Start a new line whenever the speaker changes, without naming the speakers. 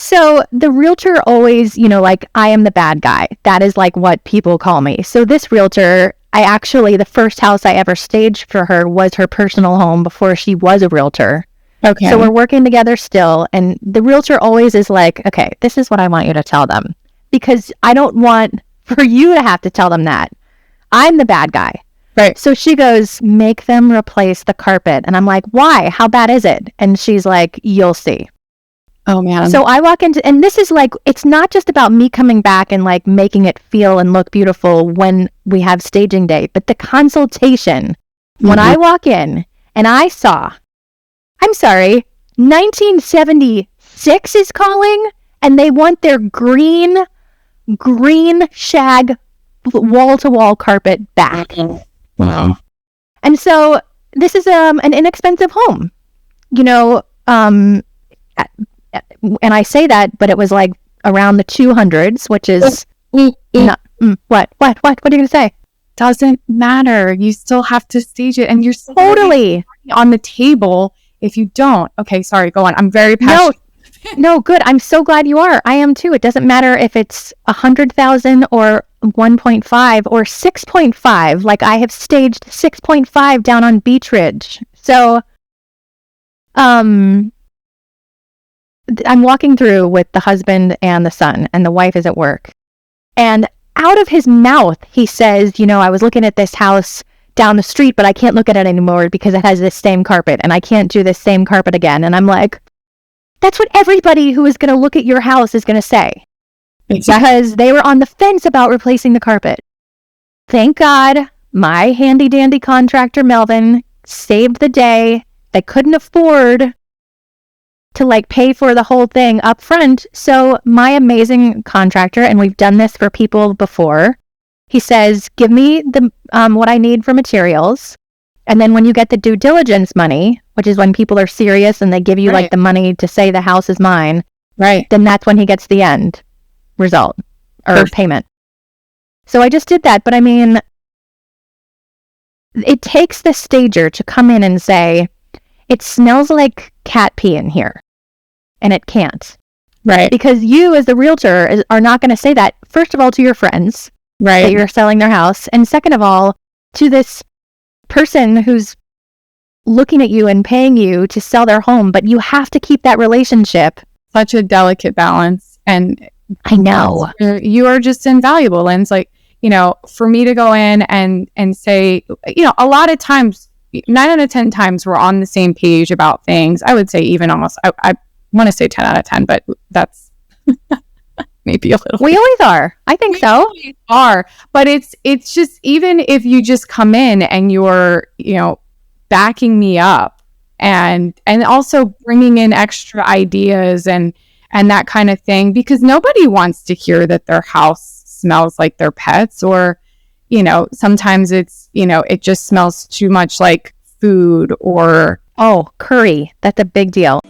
So the realtor always, like, I am the bad guy. That is like what people call me. So this realtor, the first house I ever staged for her was her personal home before she was a realtor.
Okay.
So we're working together still. And the realtor always is like, okay, this is what I want you to tell them. Because I don't want for you to have to tell them that. I'm the bad guy.
Right.
So she goes, make them replace the carpet. And I'm like, why? How bad is it? And she's like, you'll see.
Oh, man.
So I walk into, and this is like, it's not just about me coming back and like making it feel and look beautiful when we have staging day, but the consultation. When I walk in and I saw, I'm sorry, 1976 is calling and they want their green shag wall-to-wall carpet back.
Wow.
And so this is an inexpensive home, and I say that, but it was like around the 200s, which is not, what are you going to say?
Doesn't matter. You still have to stage it, and you're
totally
on the table if you don't. Okay, sorry, go on. I'm very passionate.
No, good. I'm so glad you are. I am too. It doesn't matter if it's 100,000 or 1.5 or 6.5. Like I have staged 6.5 down on Beach Ridge. So, I'm walking through with the husband and the son, and the wife is at work. And out of his mouth, he says, I was looking at this house down the street, but I can't look at it anymore because it has this same carpet, and I can't do this same carpet again. And I'm like, that's what everybody who is going to look at your house is going to say.
Exactly.
Because they were on the fence about replacing the carpet. Thank God my handy-dandy contractor, Melvin, saved the day. They couldn't afford to pay for the whole thing up front. So my amazing contractor, and we've done this for people before, he says, give me the what I need for materials. And then when you get the due diligence money, which is when people are serious and they give you the money to say the house is mine,
right?
Then that's when he gets the end result or payment. So I just did that. But I mean, it takes the stager to come in and say, it smells like cat pee in here. And it can't.
Right.
Because you as the realtor are not going to say that, first of all, to your friends.
Right.
That you're selling their house. And second of all, to this person who's looking at you and paying you to sell their home. But you have to keep that relationship.
Such a delicate balance. And
I know.
You are just invaluable. And it's like, for me to go in and say, a lot of times, 9 out of 10 times we're on the same page about things. I would say even almost, I want to say 10 out of 10, but that's maybe a little.
We always are. I think so.
Always are. But it's just, even if you just come in and you're, backing me up and also bringing in extra ideas and that kind of thing, because nobody wants to hear that their house smells like their pets, or, sometimes it's, it just smells too much like food or,
curry. That's a big deal.